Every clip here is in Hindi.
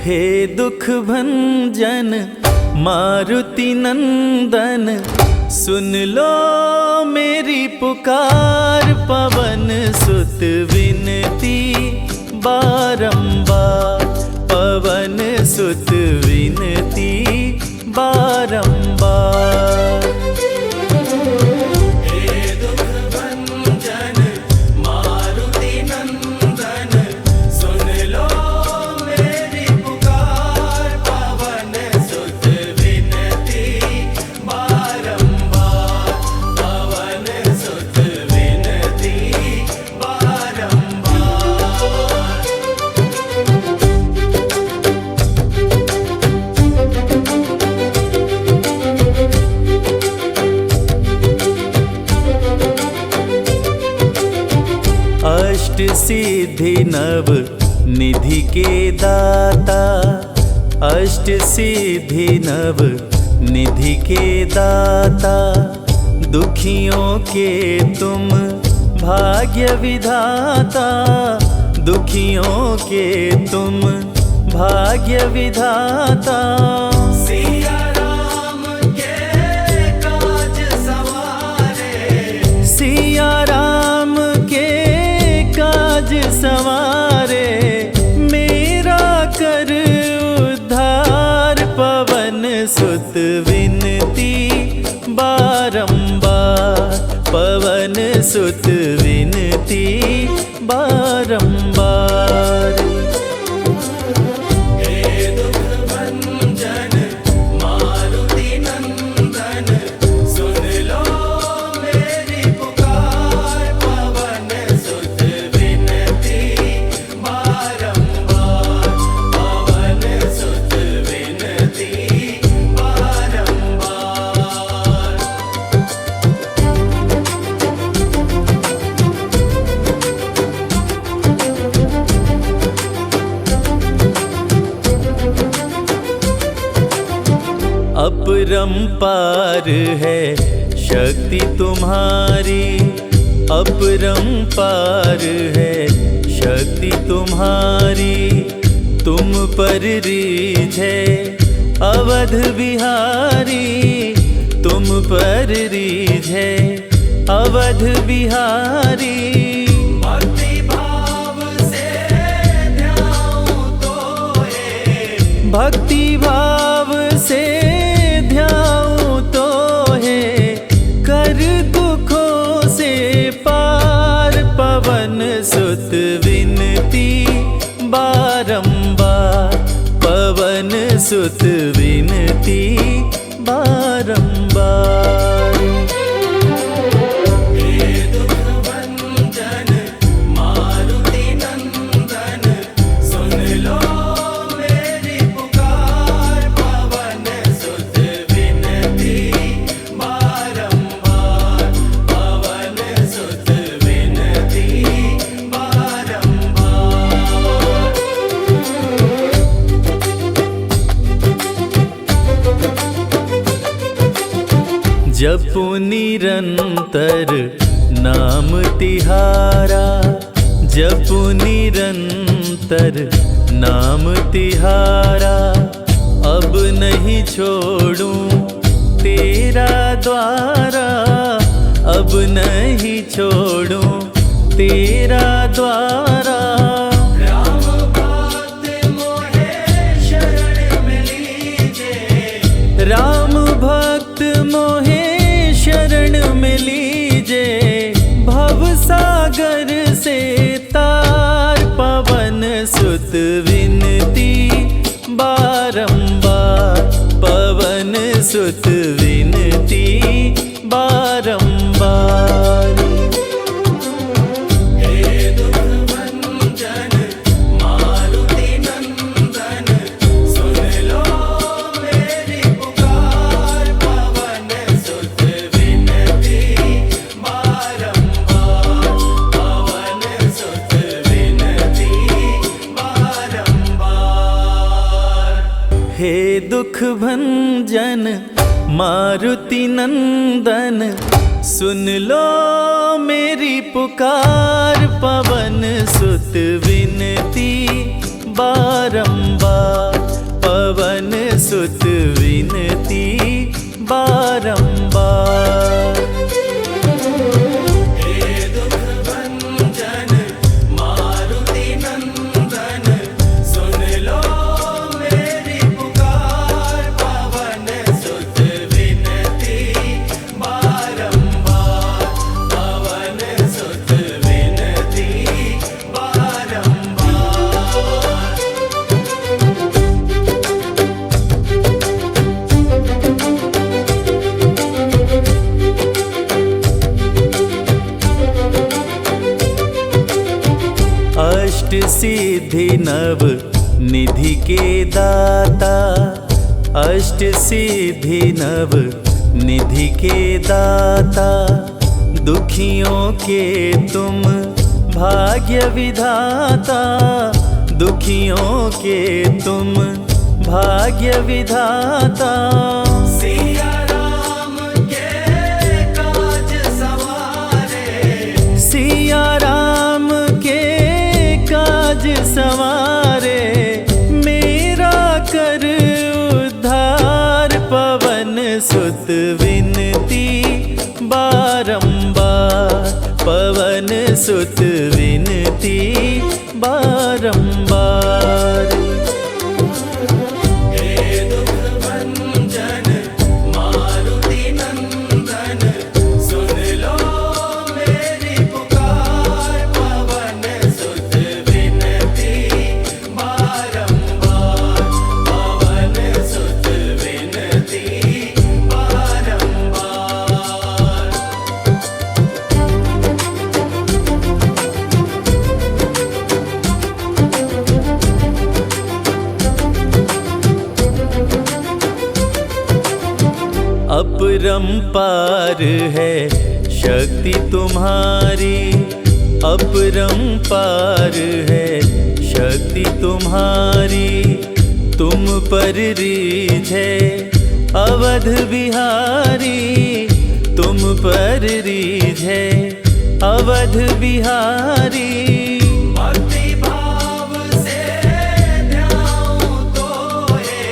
हे दुख भंजन मारुति नंदन, सुन लो मेरी पुकार। पवन सुत विनती बारंबार, पवन सुत विनती बारंबार। अष्ट सिद्धि नव निधि के दाता, अष्ट सिद्धि नव निधि के दाता। दुखियों के तुम भाग्य विधाता, दुखियों के तुम भाग्य विधाता। सिया राम के काज सवारे, सिया राम के काज सवारे। मेरा कर उद्धार, पवन सुत विनती बारंबार, पवन सुत विनती बारंबार। अपरंपार है शक्ति तुम्हारी, अपरंपार है शक्ति तुम्हारी। तुम पर रीझ है अवध बिहारी, तुम पर रीझ है अवध बिहारी। भक्ति भाव से ध्याऊं तोहे, भक्ति भाव से ध्याऊं तोहे। कर दुखों से पार, पवन सुत विनती बारंबार, पवन सुत विनती बारंबार। जपु निरंतर नाम तिहारा, जपु निरंतर नाम तिहारा। अब नहीं छोड़ूं तेरा द्वारा, अब नहीं छोड़ूं तेरा द्वारा। राम भक्त मोहे शरण में लीजे, राम भक्त मोहे शरण में लीजे। भव सागर से तार, पवन सुत विनती बारंबार, पवन सुत विनती बारंबार। हे दुख भंजन मारुति नंदन, सुन लो मेरी पुकार। पवन सुत विनती बारंबार। पवन सुत विनती बारंबार। अष्ट सिद्धि नव निधि के दाता, अष्ट सिद्धि नव निधि के दाता, दुखियों के तुम भाग्य विधाता, दुखियों के तुम भाग्य विधाता। सिया राम के काज सवारे, सिया राम के काज सवारे, मेरा कर उद्धार पवन सुत विनती बारंबार, पवन सुत विनती बारंबार। अपरंपार है शक्ति तुम्हारी, अपरंपार है शक्ति तुम्हारी, तुम पर रीझ है अवध बिहारी, तुम पर रीझ है अवध बिहारी। भक्ति भाव से ध्याऊं तो है,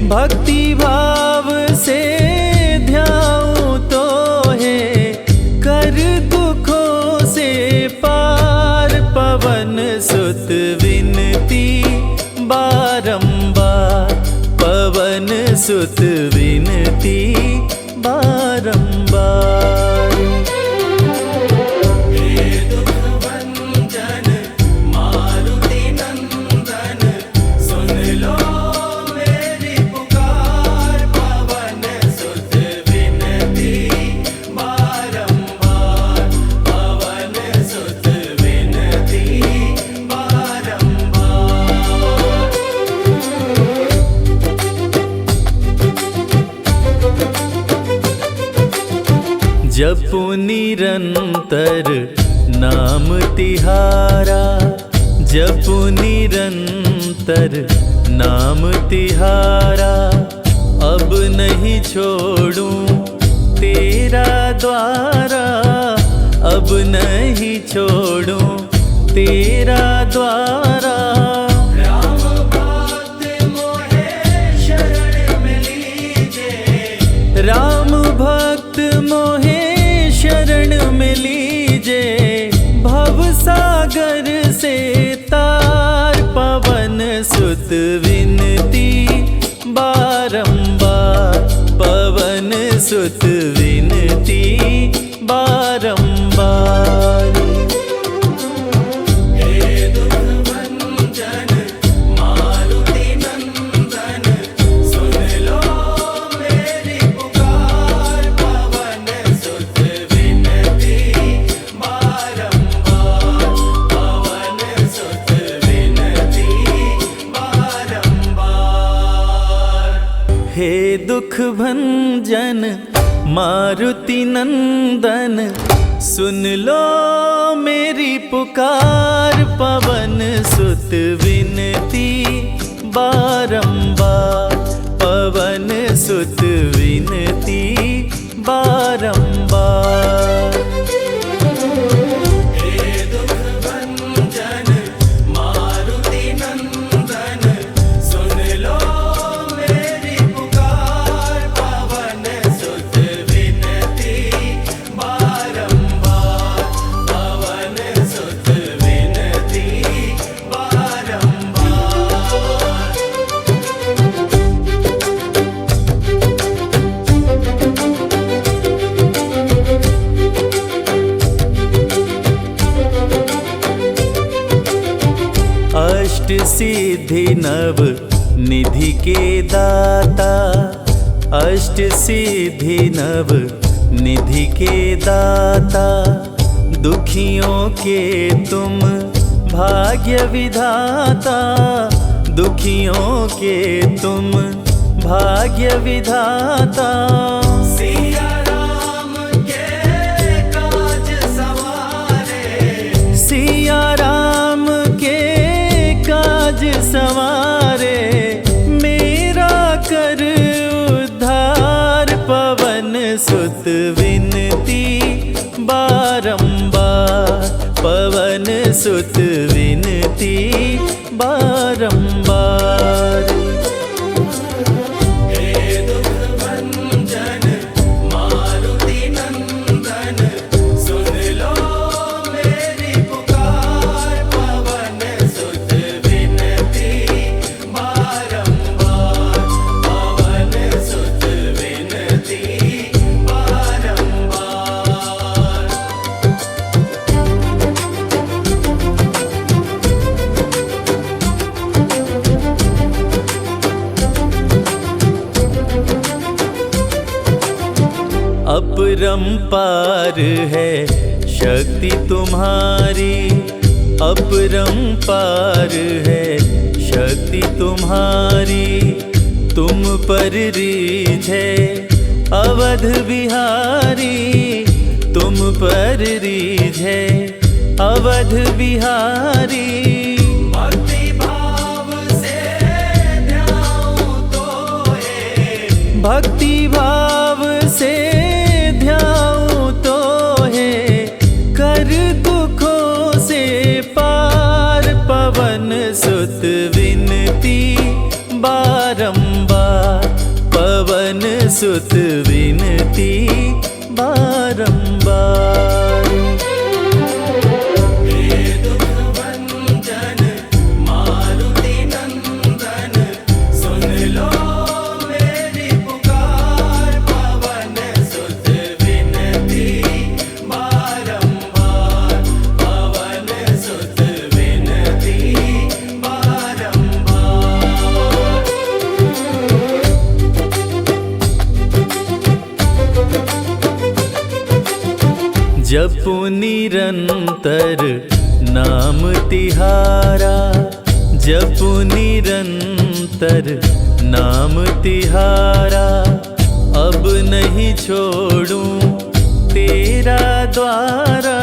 भक्ति भाव से ध्याऊं तो है, कर दुखों से पार पवन सुत विनती बारंबार, पवन सुत विनती बारंबार। जपु निरंतर नाम तिहारा, जपु निरंतर नाम तिहारा, अब नहीं छोड़ूं तेरा द्वारा, अब नहीं छोड़ूं तेरा द्वारा। राम भक्त मोहे शरण में लीजे, राम भक्त मोहे शरण में लीजे, भव सागर से तार पवन सुत विनती बारंबार, पवन सुत विनती बारंबार। हे दुख भंजन मारुति नंदन, सुन लो मेरी पुकार, पवन सुत विनती बारंबार, पवन सुत विनती बारंबार। नव निधि के दाता, अष्ट सिद्धि नव निधि के दाता, दुखियों के तुम भाग्य विधाता, दुखियों के तुम भाग्य विधाता। सिया राम के काज सवारे, सिया राम के काज सवारे, मेरा कर उद्धार, पवन सुत विनती बारंबार, पवन सुत विनती बारंबार। अपरंपार है शक्ति तुम्हारी, अपरंपार है शक्ति तुम्हारी, तुम पर रीझे अवध बिहारी, तुम पर रीझे अवध बिहारी। भक्ति भाव से ध्याऊं तोहे, भक्ति भाव से ध्याऊं तोहे, कर दुखों से पार, पवन सुत विनती बारंबार, पवन सुत विनती बारंबार। जपु निरंतर नाम तिहारा, जपु निरंतर नाम तिहारा, अब नहीं छोड़ूं तेरा द्वारा,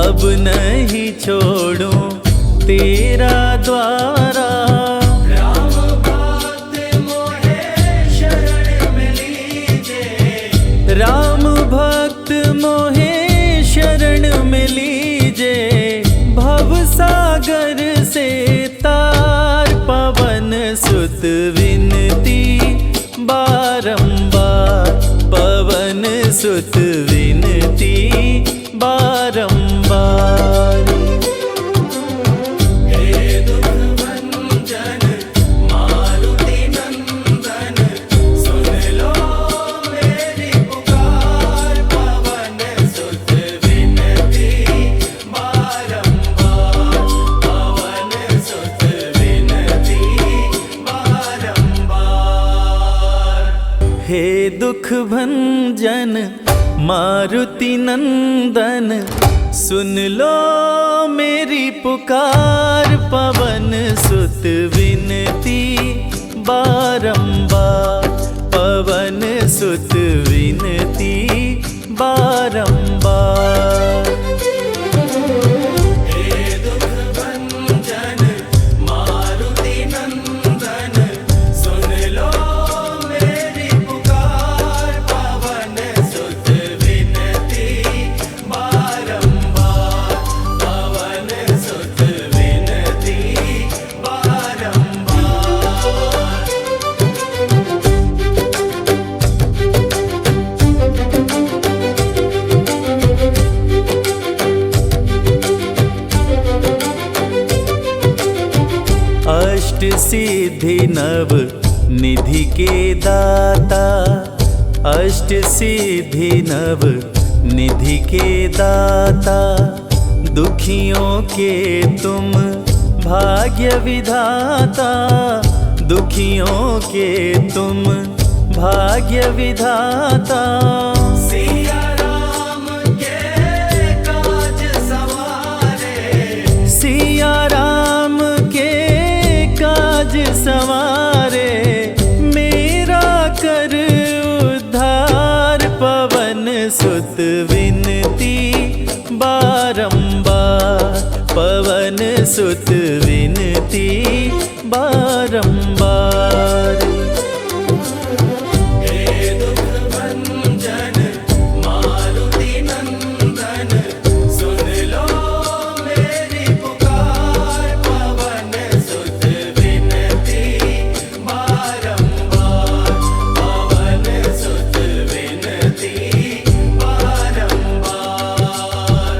अब नहीं छोड़ूं तेरा द्वारा। राम भक्त मोहे शरण में लीजे, राम भक्त मोहे शरण में लीजे, भव सागर से तार, पवन सुत विनती बारंबार, पवन सुत विनती बारंबार। हे दुख भंजन मारुति नंदन, सुन लो मेरी पुकार, पवन सुत विनती बारंबार, पवन सुत विनती बारंबार। अष्ट सिद्धि नव निधि के दाता, अष्ट सिद्धि नव निधि के दाता, दुखियों के तुम भाग्य विधाता, दुखियों के तुम भाग्य विधाता। सिया राम के काज सवारे, सिया राम के काज सवारे, मेरा कर उद्धार। पवन सुत विनती बारंबार, पवन सुत विनती बारंबार। हे दुख भंजन मारुति नंदन, सुन लो मेरी पुकार। पवन सुत विनती बारंबार, पवन सुत विनती बारंबार।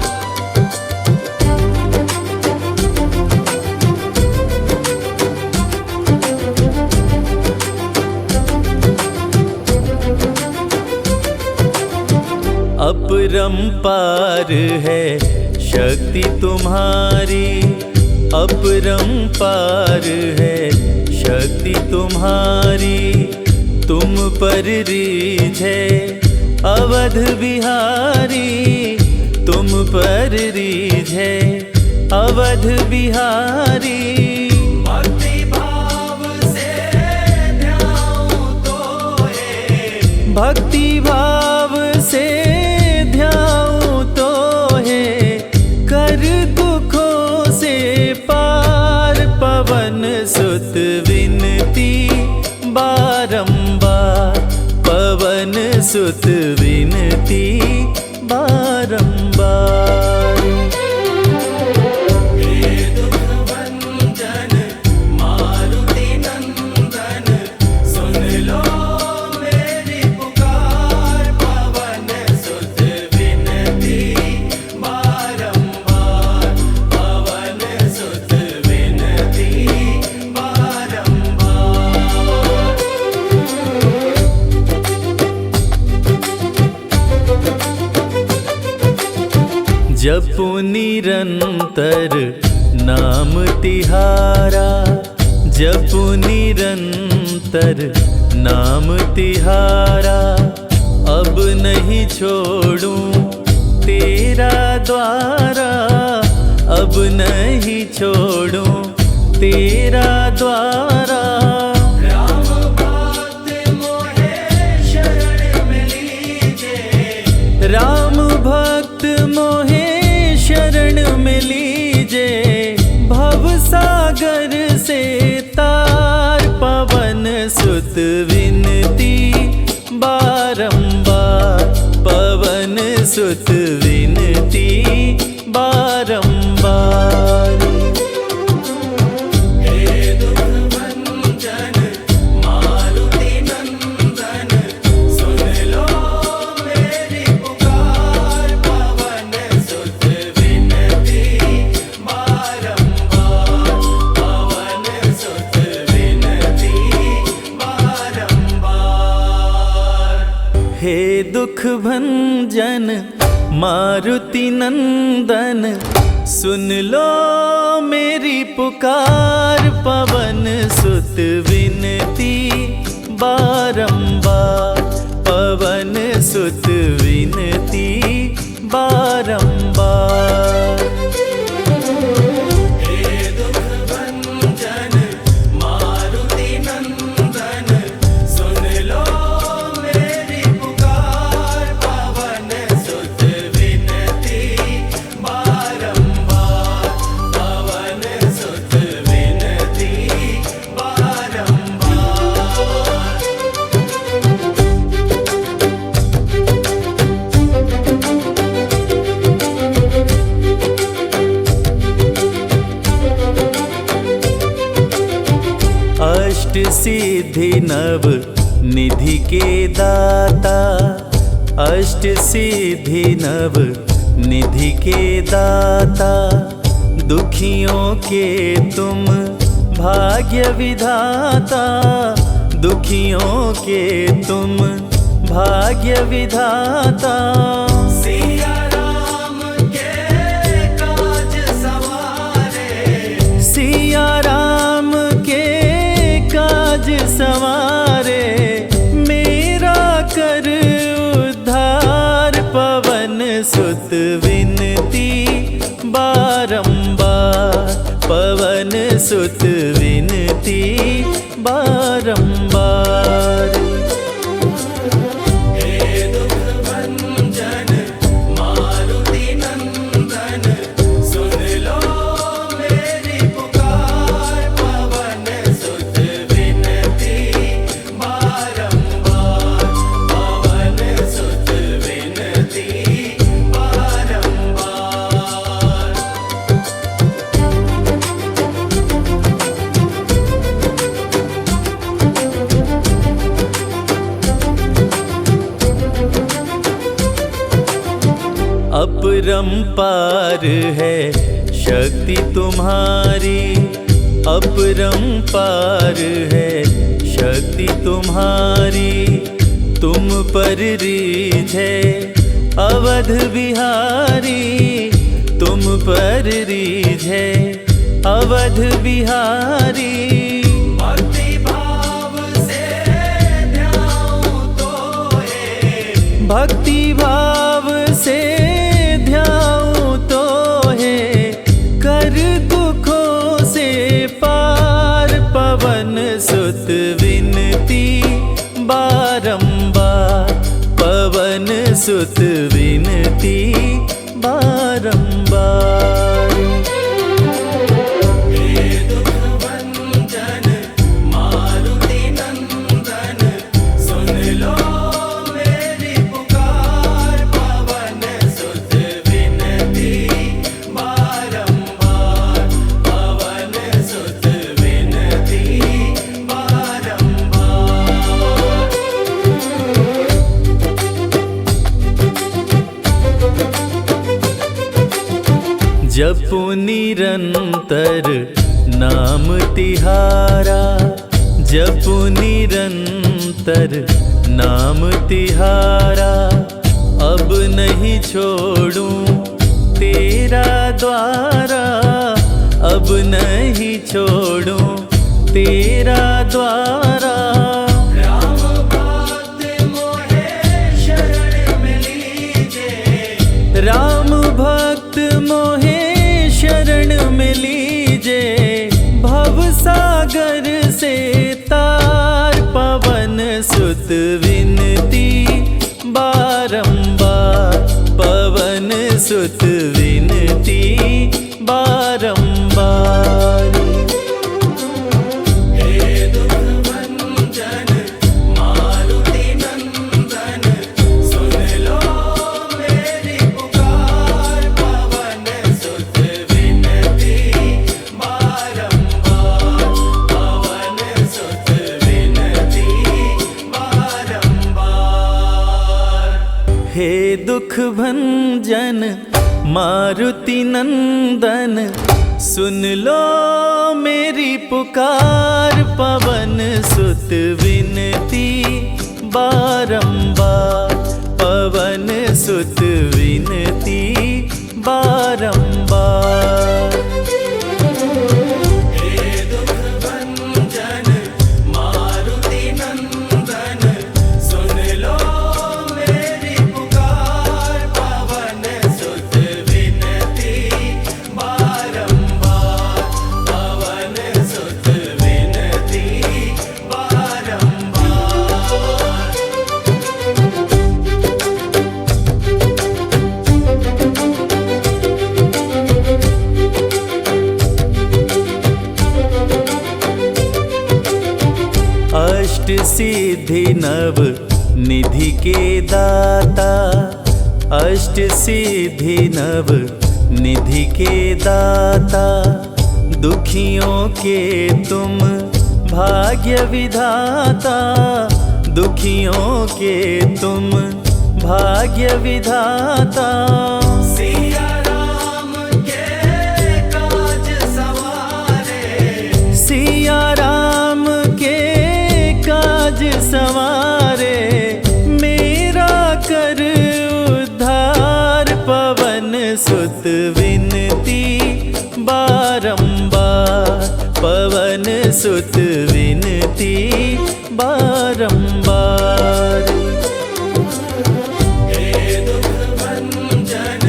अपरंपार है शक्ति तुम्हारी, अपरंपार है शक्ति तुम्हारी। तुम पर रीझ है अवध बिहारी, तुम पर रीझ है अवध बिहारी। भक्ति भाव से ध्याऊं तोहे, भक्ति भाव से ध्याऊं तोहे, कर दुखों से पार। पवन सुत विनती बारंबार, पवन सुत विनती बारंबार। हे दुख भंजन मारुति नंदन, सुन लो मेरी पुकार। पवन सुत विनती बारंबार, पवन सुत विनती बारंबार। जपु निरंतर नाम तिहारा, जपु निरंतर नाम तिहारा। अब नहीं छोड़ूं तेरा द्वारा, अब नहीं छोड़ूं तेरा द्वारा। राम भक्त मोहे शरण में लीजे, राम भक्त मोहे शरण में लीजे, भव सागर से तार। पवन सुत विनती बारंबार, पवन सुत विनती बारंबार। हे दुख भंजन मारुति नंदन, सुन लो मेरी पुकार। पवन सुत विनती बारंबार, पवन सुत विनती बारंबार। हे दुख भंजन मारुति नंदन, सुन लो मेरी पुकार। पवन सुत विनती बारंबार, पवन सुत विनती बारंबार। हे दुख भंजन मारुति नंदन, सुन लो मेरी पुकार। पवन सुत विनती बारंबार, पवन सुत विनती बारंबार। अष्ट सिद्धि नव निधि के दाता, अष्ट सिद्धि नव निधि के दाता। दुखियों के तुम भाग्य विधाता, दुखियों के तुम भाग्य विधाता। सिया राम के काज सवारे, संवारे, मेरा कर उद्धार। पवन सुत विनती बारंबार, पवन सुत विनती बारंबार। हे दुख भंजन मारुति नंदन, सुन लो मेरी पुकार। पवन सुत विनती बारंबार, पवन सुत विनती बारंबार। अपरंपार है शक्ति तुम्हारी, अपरंपार है शक्ति तुम्हारी। तुम पर रीझ है अवध बिहारी, तुम पर रीझ है अवध बिहारी। भक्ति भाव से ध्याऊं तो है, भक्ति भाव से ध्याऊं तो है, कर दुखों से पार। पवन सुत विनती बारंबार, पवन सुत विनती बारंबार। हे दुख भंजन मारुति नंदन, सुन लो मेरी पुकार। पवन सुत विनती बारंबार, पवन सुत विनती बारंबार। जपु निरंतर नाम तिहारा, जपु निरंतर नाम तिहारा। अब नहीं छोड़ूं तेरा द्वारा, अब नहीं छोड़ूं तेरा द्वारा। राम भक्त मोहे शरण में लीजे, राम भक्त मोहे शरण में लीजे। भवसागर से तार, पवन सुत विनती बारंबार, पवन सुत विनती बारंबार। हे दुख भंजन मारुति नंदन, सुन लो मेरी पुकार। पवन सुत विनती बारंबार, पवन सुत विनती बारंबार। हे दुख भंजन मारुति नंदन, सुन लो मेरी पुकार। पवन सुत विनती बारंबार, पवन सुत विनती बारंबार। हे दुख भंजन मारुति नंदन, सुन लो मेरी पुकार। पवन सुत विनती बारंबार, पवन सुत विनती बारंबार। अष्ट सिद्धि नव निधि के दाता, अष्ट सिद्धि नव निधि के दाता। दुखियों के तुम भाग्य विधाता, दुखियों के तुम भाग्य विधाता। सिया राम के काज सवारे, सिया राम के काज संवारे, मेरा कर उद्धार। पवन सुत विनती बारंबार, पवन सुत विनती बारंबार। हे दुख भंजन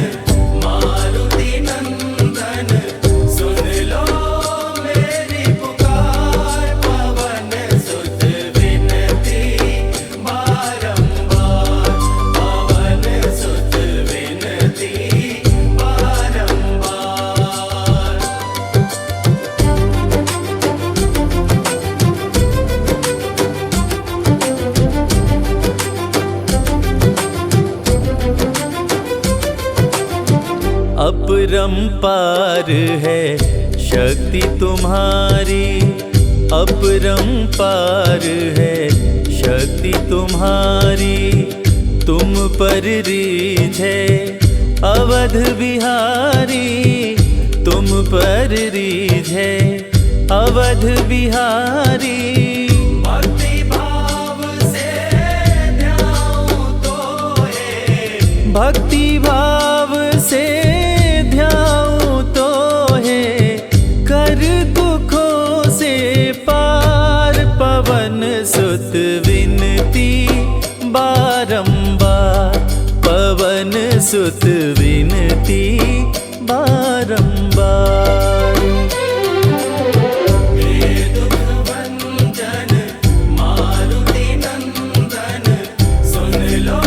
मारुति नंदन, सुन लो मेरी पुकार, पवन सुत विनती बारंबार, पवन सुत विनती बारंबार। अपरंपार है शक्ति तुम्हारी, अपरंपार है शक्ति तुम्हारी। तुम पर रीझ है अवध बिहारी, तुम पर रीझ है अवध बिहारी। भक्ति भाव से ध्याऊं तो है, भक्ति भाव से ध्याऊं तो है, कर दुखों से पार, पवन सुत विनती बारंबार, पवन सुत विनती बारंबार। हे दुख भंजन मारुति नंदन, सुन लो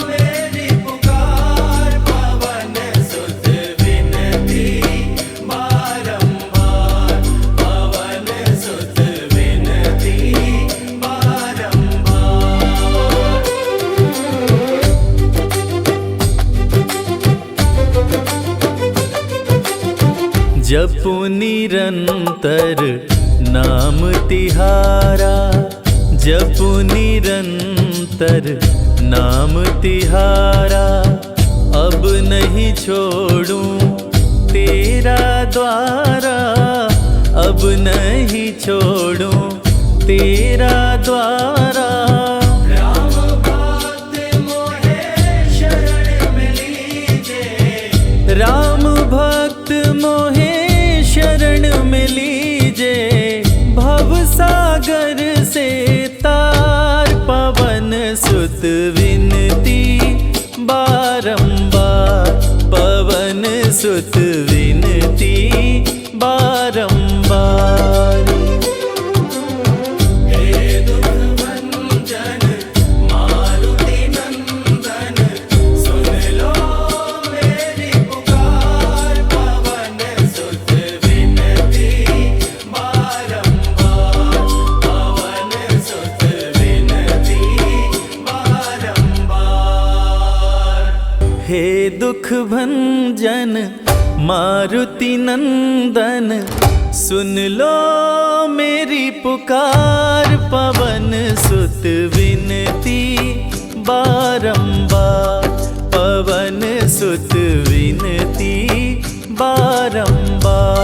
मेरी पुकार, पवन सुत विनती बारंबार, पवन सुत विनती बारंबार। जपु निरंतर नाम तिहारा, जपु निरंतर नाम तिहारा। अब नहीं छोड़ूं तेरा द्वारा, अब नहीं छोड़ूं तेरा द्वारा। राम भक्त मोहे शरण में लीजे, राम भक्त मोहे शरण में लीजे, भव सागर से तार, पवन सुत विनती बारंबार, पवन सुत विनती बारंबार। हे दुख भंजन मारुति नंदन, सुन लो मेरी पुकार, पवन सुत विनती बारंबार, पवन सुत विनती बारंबार। हे दुख भंजन मारुति नंदन, सुन लो मेरी पुकार, पवन सुत विनती बारंबार, पवन सुत विनती बारंबार।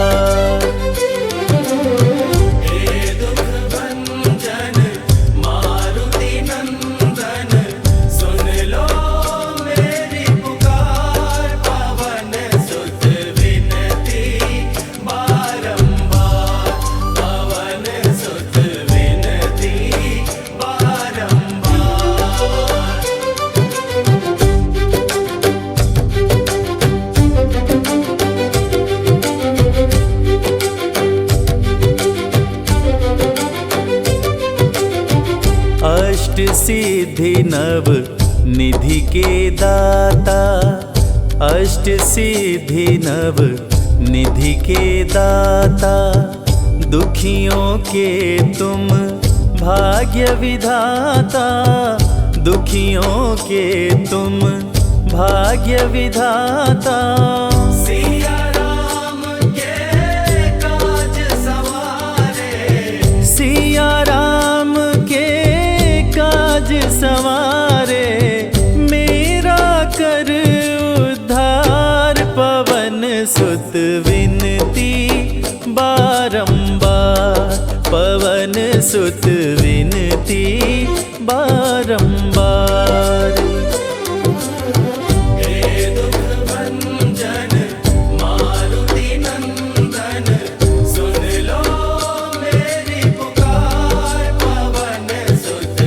हे दुख भंजन मारुति नंदन, सुन लो मेरी पुकार, पवन सुत विनती बारंबार, पवन सुत विनती बारंबार। अष्ट सिद्धि नव निधि के दाता, अष्ट सिद्धि नव निधि के दाता। दुखियों के तुम भाग्य विधाता, दुखियों के तुम भाग्य विधाता। सिया राम के काज सवारे, सिया राम के काज सवारे, मेरा कर उद्धार, पवन सुत विनती बारंबार, पवन सुत विनती बारंबार। हे दुख भंजन मारुति नंदन, सुन लो मेरी पुकार, पवन सुत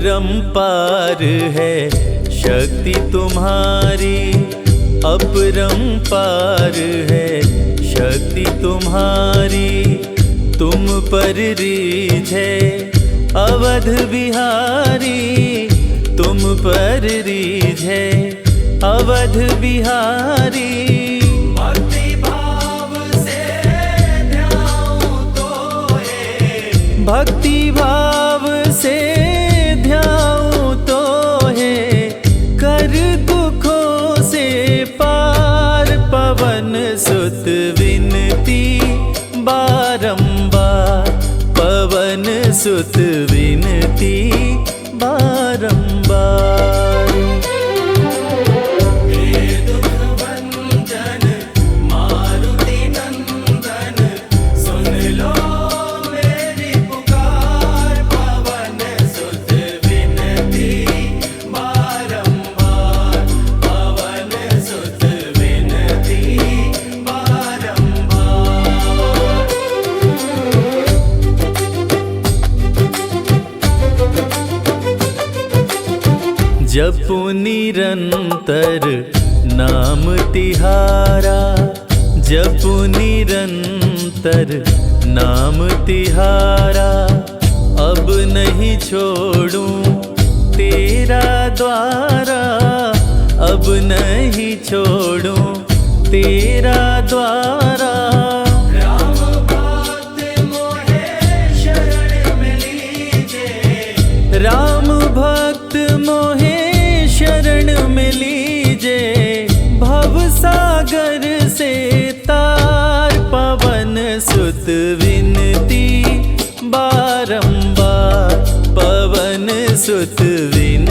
अपरंपार है शक्ति तुम्हारी, अपरंपार है शक्ति तुम्हारी। तुम पर रीझ है अवध बिहारी, तुम पर रीझ है अवध बिहारी। भक्ति भाव से ध्याऊं तोहे, भक्ति भाव से ध्याऊं तोहे, कर दुखों से पार। पवन सुत विनती बारंबार, पवन सुत विनती बारंबार। हे दुख भंजन मारुति नंदन, सुन लो मेरी पुकार। पवन सुत विनती बारंबार, पवन सुत विनती बारंबार। जपु निरंतर नाम तिहारा, जपु निरंतर नाम तिहारा। अब नहीं छोड़ूं तेरा द्वारा, अब नहीं छोड़ूं तेरा द्वारा। राम भक्त मोहे शरण में लीजे, राम भक्त मोहे शरण में लीजे, भव सागर से तार। पवन सुत विनती बारंबार, पवन सुत विनती